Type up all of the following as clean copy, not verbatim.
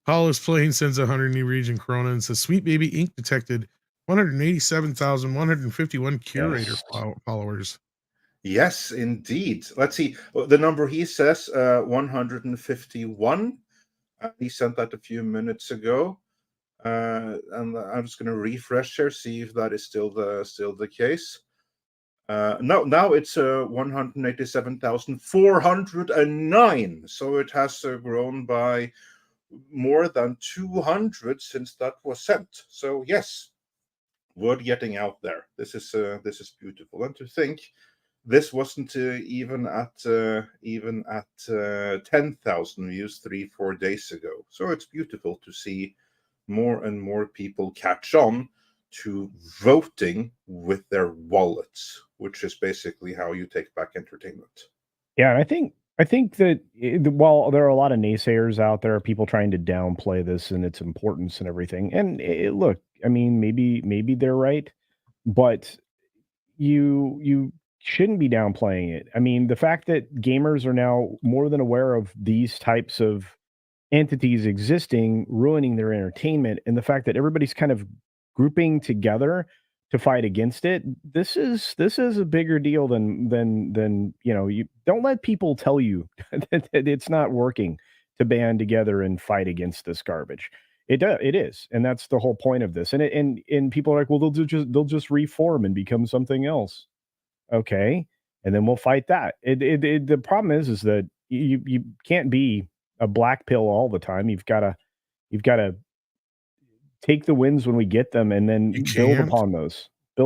Hollis Plane sends 100 new region Corona and says Sweet Baby Inc. detected 187,151 curator Yes. followers. Yes, indeed. Let's see. The number he says, 151. He sent that a few minutes ago. And I'm just going to refresh here, see if that is still the case. No, now it's 187,409. So it has grown by more than 200 since that was sent. So yes, word getting out there. This is beautiful. And to think this wasn't even at 10,000 views 3-4 days ago. So it's beautiful to see more and more people catch on to voting with their wallets, which is basically how you take back entertainment. Yeah, and I think that while there are a lot of naysayers out there, people trying to downplay this and its importance and everything. And look, I mean, maybe they're right, but you shouldn't be downplaying it. I mean, the fact that gamers are now more than aware of these types of entities existing, ruining their entertainment, and the fact that everybody's kind of grouping together to fight against it, this is a bigger deal than you don't let people tell you that it's not working to band together and fight against this garbage. It is, and that's the whole point of this. And people are like, well, they'll just reform and become something else. Okay, and then we'll fight that. The problem is that you can't be a black pill all the time. You've got to take the wins when we get them, and then build upon those. Yeah,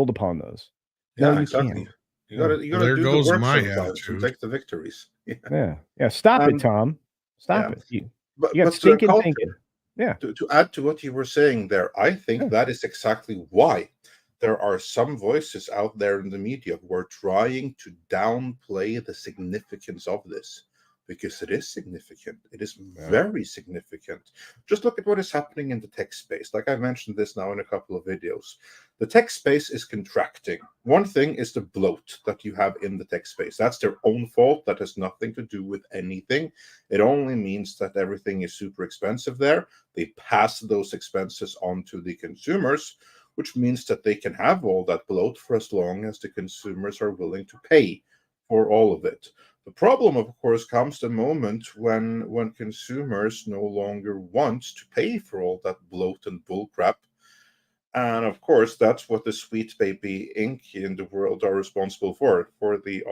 No, you exactly. can't. You gotta There do the goes work my sometimes and attitude. take the victories. Yeah. Stop it, Tom. Stop it. You got stinking thinking. Yeah. To add to what you were saying there, I think that is exactly why there are some voices out there in the media who are trying to downplay the significance of this, because it is significant. It is very significant. Just look at what is happening in the tech space. Like I've mentioned this now in a couple of videos. The tech space is contracting. One thing is the bloat that you have in the tech space. That's their own fault. That has nothing to do with anything. It only means that everything is super expensive there. They pass those expenses on to the consumers, which means that they can have all that bloat for as long as the consumers are willing to pay for all of it. The problem, of course, comes the moment when consumers no longer want to pay for all that bloat and bullcrap. And of course, that's what the Sweet Baby Inc. in the world are responsible for the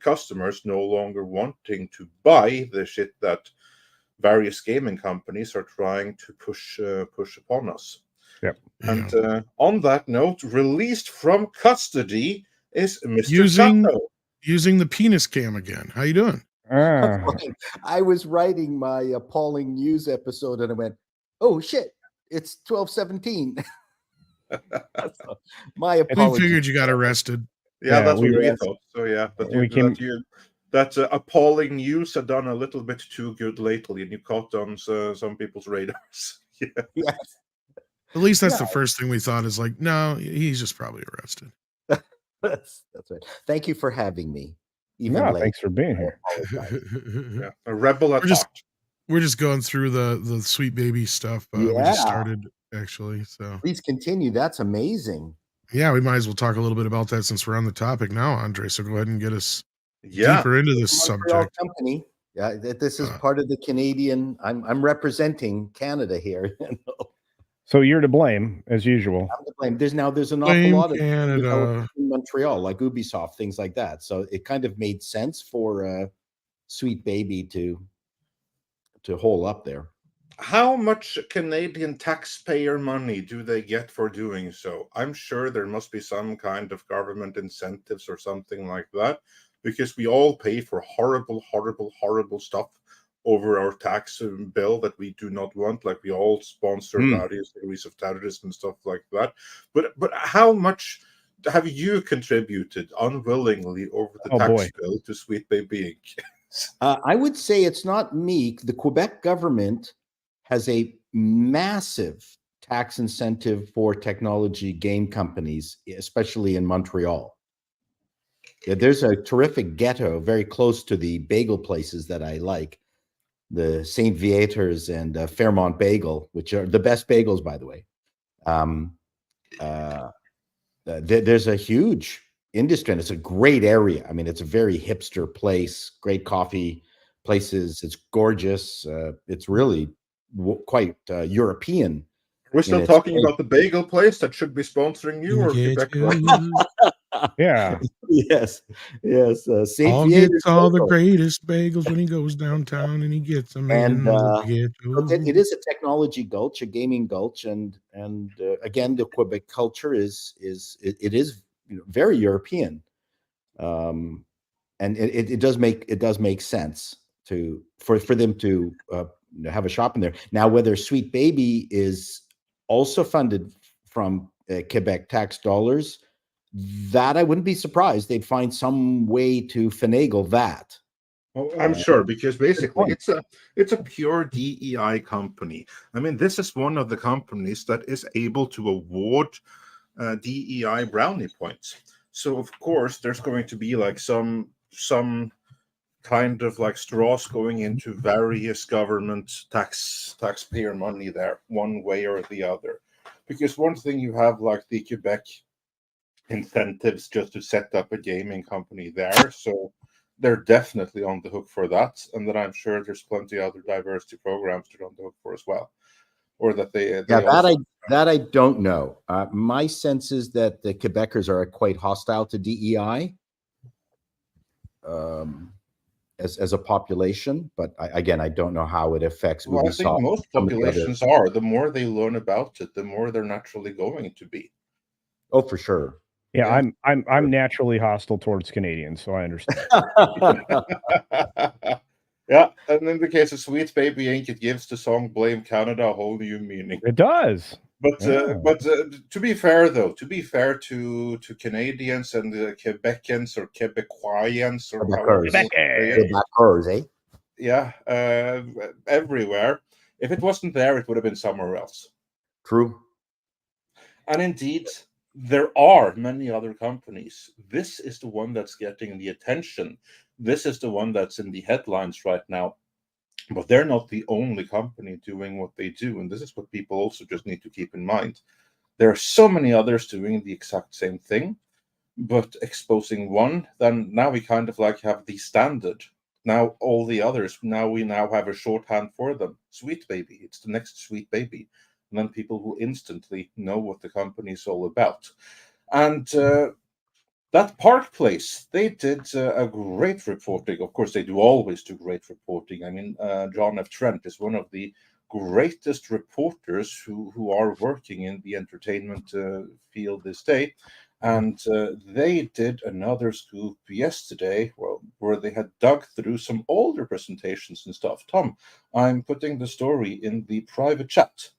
customers no longer wanting to buy the shit that various gaming companies are trying to push upon us. Yep. And on that note, released from custody is Mr. Chato. Using the penis cam again. How you doing? I was writing my appalling news episode and I went, oh shit, it's 12:17. My apologies. We figured you got arrested. Yeah, that's what we thought. So yeah, but that appalling news had done a little bit too good lately, and you caught on some people's radars. Yes. At least that's the first thing we thought is like, no, he's just probably arrested. That's right. Thank you for having me. Thanks for being here. Yeah, a rebel at heart. We're just going through the Sweet Baby stuff. We just started actually. So please continue. That's amazing. Yeah, we might as well talk a little bit about that since we're on the topic now, Andre. So go ahead and get us deeper into this subject. Company. Yeah, this is part of the Canadian. I'm representing Canada here. So you're to blame, as usual. I'm to blame. There's an awful lot of Canada in Montreal, like Ubisoft, things like that. So it kind of made sense for Sweet Baby to hole up there. How much Canadian taxpayer money do they get for doing so? I'm sure there must be some kind of government incentives or something like that, because we all pay for horrible, horrible, horrible stuff over our tax bill that we do not want. Like we all sponsor various degrees of terrorism and stuff like that. But how much have you contributed unwillingly over the tax bill to Sweet Baby Inc.? I would say it's not me. The Quebec government has a massive tax incentive for technology game companies, especially in Montreal. Yeah, there's a terrific ghetto very close to the bagel places that I like. the St. Viator's and Fairmont Bagel, which are the best bagels, by the way. There's a huge industry, and it's a great area. I mean, it's a very hipster place, great coffee places. It's gorgeous. It's really quite European. We're still talking about the bagel place that should be sponsoring you, or Quebec? Yeah. Yes. St. Paul Viator's gets all the bagel. greatest bagels when he goes downtown, and he gets them And it it is a technology gulch, a gaming gulch, and again, the Quebec culture is very European, and it does make sense for them to have a shop in there. Now, whether Sweet Baby is also funded from Quebec tax dollars, that I wouldn't be surprised. They'd find some way to finagle that. Oh, I'm sure, because basically it's a pure DEI company. I mean, this is one of the companies that is able to award DEI brownie points. So of course there's going to be like some kind of like straws going into various government taxpayer money there, one way or the other. Because one thing you have like the Quebec incentives just to set up a gaming company there, so they're definitely on the hook for that, and then I'm sure there's plenty of other diversity programs they're on the hook for as well, or that they that I don't know. My sense is that the Quebecers are quite hostile to DEI as a population, but I don't know how it affects. Well, I think most populations are. The more they learn about it, the more they're naturally going to be. Oh, for sure. Yeah, I'm naturally hostile towards Canadians, so I understand. Yeah, and in the case of Sweet Baby Inc., it gives the song "Blame Canada" a whole new meaning. It does. But to be fair, though, to Canadians and the Quebecans or Quebecoians or Quebecers, eh? Yeah, everywhere. If it wasn't there, it would have been somewhere else. True. And indeed, there are many other companies. This is the one that's getting the attention. This is the one that's in the headlines right now. But they're not the only company doing what they do. And this is what people also just need to keep in mind. There are so many others doing the exact same thing, but exposing one, then now we kind of like have the standard. Now all the others, we have a shorthand for them. Sweet Baby. It's the next Sweet Baby. And then people will instantly know what the company is all about. And that Park Place, they did a great reporting. Of course, they always do great reporting. I mean, John F. Trent is one of the greatest reporters who are working in the entertainment field this day. And they did another scoop yesterday, where they had dug through some older presentations and stuff. Tom, I'm putting the story in the private chat,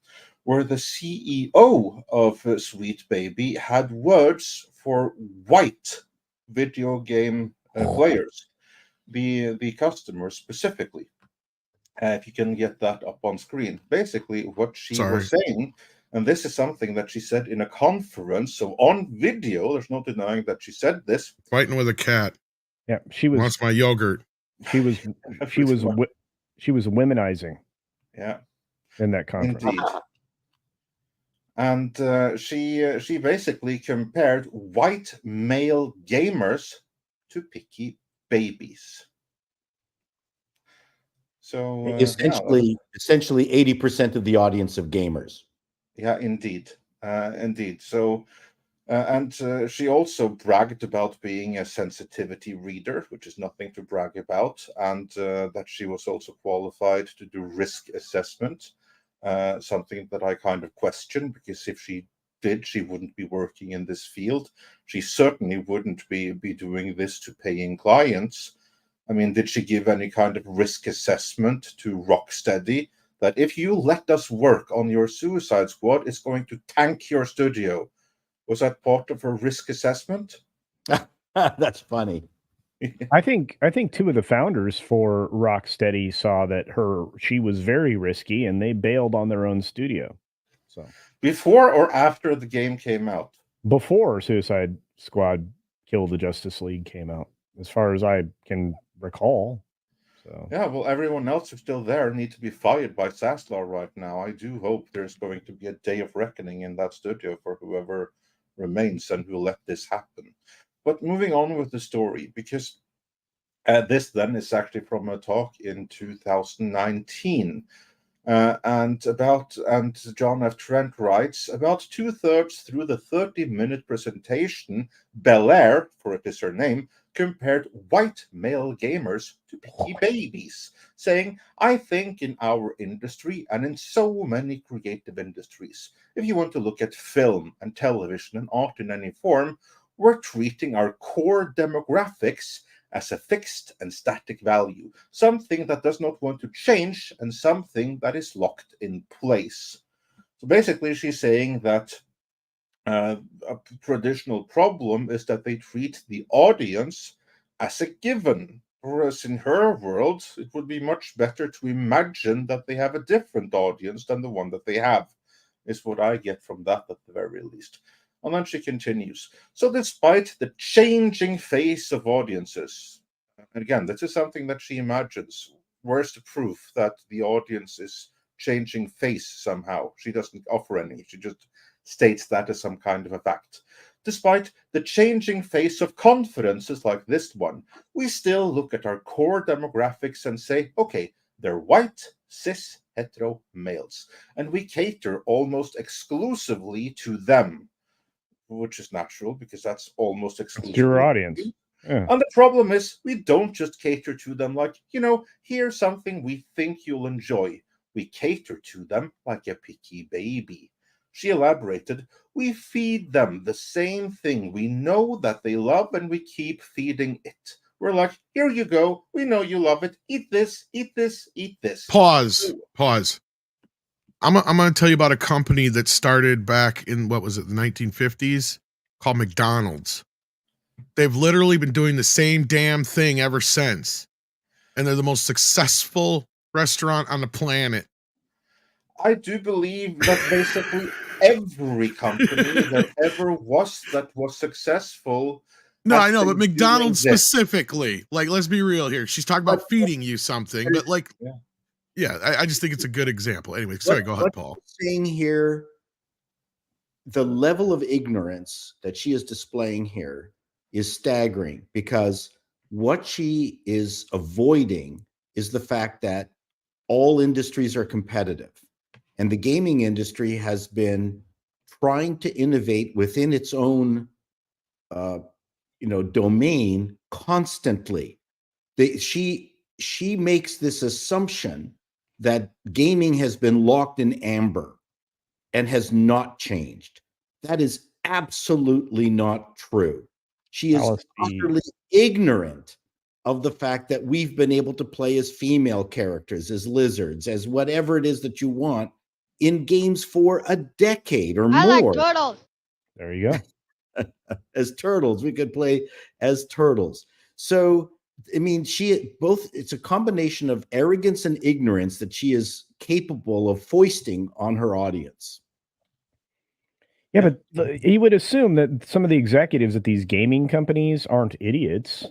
where the CEO of Sweet Baby had words for white video game players, the customers specifically. If you can get that up on screen. Basically, what she was saying, and this is something that she said in a conference, so on video, there's no denying that she said this. Fighting with a cat. Yeah, she was. Wants my yogurt. She was womenizing. Yeah, in that conference. Indeed. And she basically compared white male gamers to picky babies. So essentially 80% of the audience of gamers. Yeah, indeed. So, and she also bragged about being a sensitivity reader, which is nothing to brag about, and that she was also qualified to do risk assessment. Something that I kind of question, because if she did, she wouldn't be working in this field. She certainly wouldn't be doing this to paying clients. I mean, did she give any kind of risk assessment to Rocksteady that if you let us work on your Suicide Squad, it's going to tank your studio? Was that part of her risk assessment? That's funny. I think two of the founders for Rocksteady saw that she was very risky, and they bailed on their own studio. So before or after the game came out? Before Suicide Squad Kill the Justice League came out, as far as I can recall. So So Yeah, well, everyone else who's still there need to be fired by Saslar right now. I do hope there's going to be a day of reckoning in that studio for whoever remains and who let this happen. But moving on with the story, because this then is actually from a talk in 2019. And John F. Trent writes, about 2/3 through the 30-minute presentation, Belair, for it is her name, compared white male gamers to picky babies, saying, I think in our industry and in so many creative industries, if you want to look at film and television and art in any form, we're treating our core demographics as a fixed and static value, something that does not want to change and something that is locked in place. So basically, she's saying that a traditional problem is that they treat the audience as a given, whereas in her world, it would be much better to imagine that they have a different audience than the one that they have, is what I get from that at the very least. And then she continues. So despite the changing face of audiences, and again, this is something that she imagines. Where's the proof that the audience is changing face somehow? She doesn't offer any. She just states that as some kind of a fact. Despite the changing face of conferences like this one, we still look at our core demographics and say, okay, they're white, cis, hetero males, and we cater almost exclusively to them, which is natural because that's almost exclusively your audience. Yeah. And the problem is we don't just cater to them like, here's something we think you'll enjoy. We cater to them like a picky baby. She elaborated, we feed them the same thing we know that they love and we keep feeding it. We're like, here you go. We know you love it. Eat this, eat this, eat this. Pause. I'm going to tell you about a company that started back in, the 1950s, called McDonald's. They've literally been doing the same damn thing ever since. And they're the most successful restaurant on the planet. I do believe that basically every company that ever was successful. No, I know, but McDonald's specifically, like, let's be real here. She's talking about feeding you something, but like, I just think it's a good example. Anyway, sorry, go ahead, Paul. Saying here, the level of ignorance that she is displaying here is staggering, because what she is avoiding is the fact that all industries are competitive. And the gaming industry has been trying to innovate within its own domain constantly. She makes this assumption that gaming has been locked in amber and has not changed. That is absolutely not true. She is utterly ignorant of the fact that we've been able to play as female characters, as lizards, as whatever it is that you want in games for a decade or more. I like turtles. There you go. As turtles, we could play as turtles. So, I mean, it's a combination of arrogance and ignorance that she is capable of foisting on her audience. Yeah, but you would assume that some of the executives at these gaming companies aren't idiots,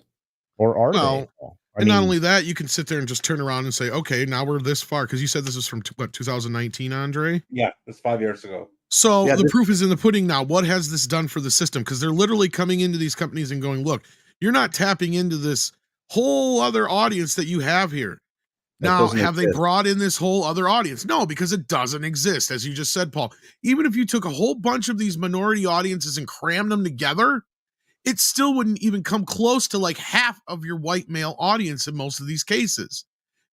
or are they? And not only that, you can sit there and just turn around and say, okay, now we're this far. Because you said this is from 2019, Andre? Yeah, it's 5 years ago. So the proof is in the pudding now. What has this done for the system? Because they're literally coming into these companies and going, look, you're not tapping into this whole other audience that you have here. Now, have they brought in this whole other audience? No, because it doesn't exist, as you just said, Paul. Even if you took a whole bunch of these minority audiences and crammed them together, it still wouldn't even come close to like half of your white male audience in most of these cases.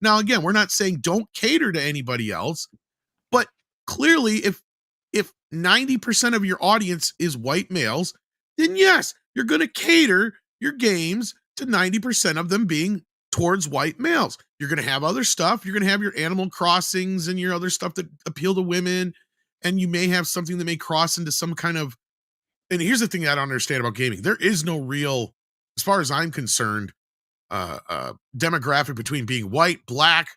Now, again, we're not saying don't cater to anybody else, but clearly if 90% of your audience is white males, then yes, you're going to cater your games to 90% of them being towards white males. You're going to have other stuff. You're going to have your Animal Crossings and your other stuff that appeal to women. And you may have something that may cross into some kind of, and here's the thing I don't understand about gaming. There is no real, as far as I'm concerned, demographic between being white, black,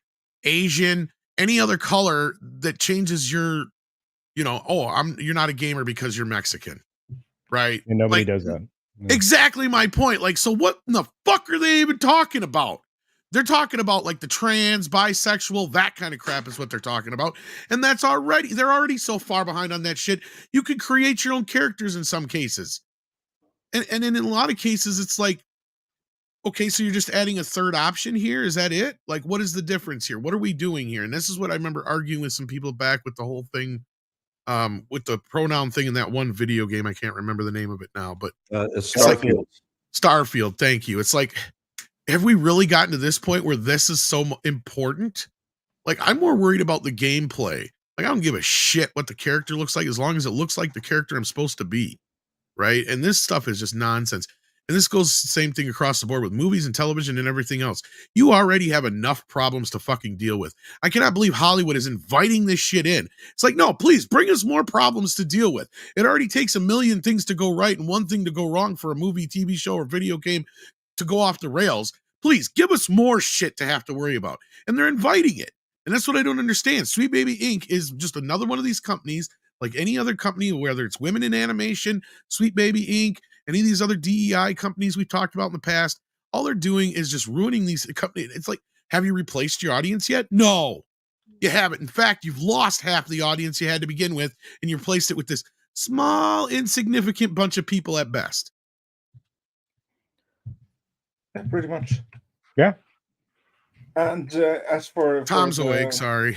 Asian, any other color that changes your, you're not a gamer because you're Mexican, right? And nobody does that. Exactly my point. Like, so what in the fuck are they even talking about? They're talking about like the trans, bisexual, that kind of crap is what they're talking about. And they're already so far behind on that shit. You could create your own characters in some cases. And in a lot of cases, it's like, okay, so you're just adding a third option here. Is that it? Like, what is the difference here? What are we doing here? And this is what I remember arguing with some people back with the whole thing, with the pronoun thing in that one video game. I can't remember the name of it now, but Starfield. Starfield. Thank you. It's like, have we really gotten to this point where this is so important? Like, I'm more worried about the gameplay. Like, I don't give a shit what the character looks like as long as it looks like the character I'm supposed to be, right? And this stuff is just nonsense. And this goes the same thing across the board with movies and television and everything else. You already have enough problems to fucking deal with. I cannot believe Hollywood is inviting this shit in. It's like, no, please bring us more problems to deal with. It already takes a million things to go right and one thing to go wrong for a movie, TV show, or video game to go off the rails. Please give us more shit to have to worry about. And they're inviting it. And that's what I don't understand. Sweet Baby Inc. is just another one of these companies, like any other company, whether it's women in animation, Sweet Baby Inc., any of these other DEI companies we've talked about in the past. All they're doing is just ruining these companies. It's like, have you replaced your audience yet? No, you haven't. In fact, you've lost half the audience you had to begin with, and you replaced it with this small, insignificant bunch of people at best. Yeah, pretty much. Yeah. And as for Tom's awake, sorry.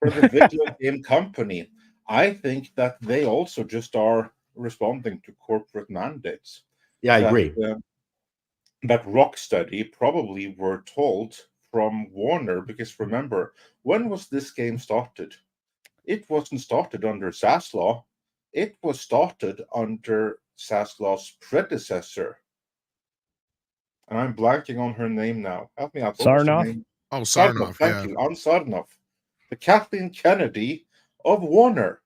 For the video game company, I think that they also just are responding to corporate mandates. Yeah, I agree. That Rocksteady probably were told from Warner, because remember, when was this game started? It wasn't started under Zaslav. It was started under Zaslav's predecessor. And I'm blanking on her name now. Help me out. Sarnoff? Oh, Sarnoff. Thank you. On Sarnoff. The Kathleen Kennedy of Warner.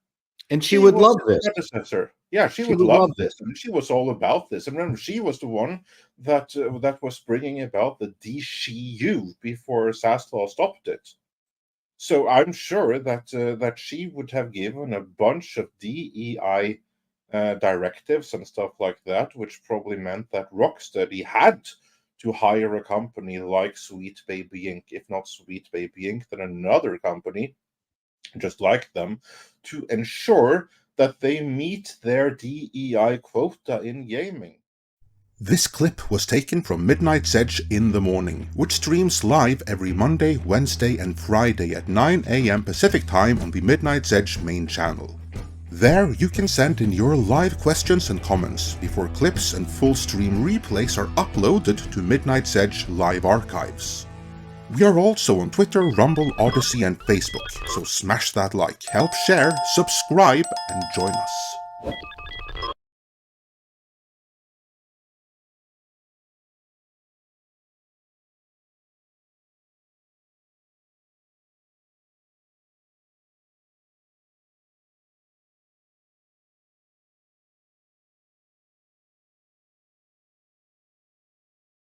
And she would love this. Predecessor. Yeah, she would love this. And she was all about this. And remember, she was the one that was bringing about the DCU before Zaslav stopped it. So I'm sure that she would have given a bunch of DEI directives and stuff like that, which probably meant that Rocksteady had to hire a company like Sweet Baby Inc., if not Sweet Baby Inc., then another company just like them, to ensure that they meet their DEI quota in gaming. This clip was taken from Midnight's Edge in the Morning, which streams live every Monday, Wednesday and Friday at 9 AM Pacific Time on the Midnight's Edge main channel. There you can send in your live questions and comments before clips and full stream replays are uploaded to Midnight's Edge live archives. We are also on Twitter, Rumble, Odyssey and Facebook, so smash that like, help share, subscribe and join us.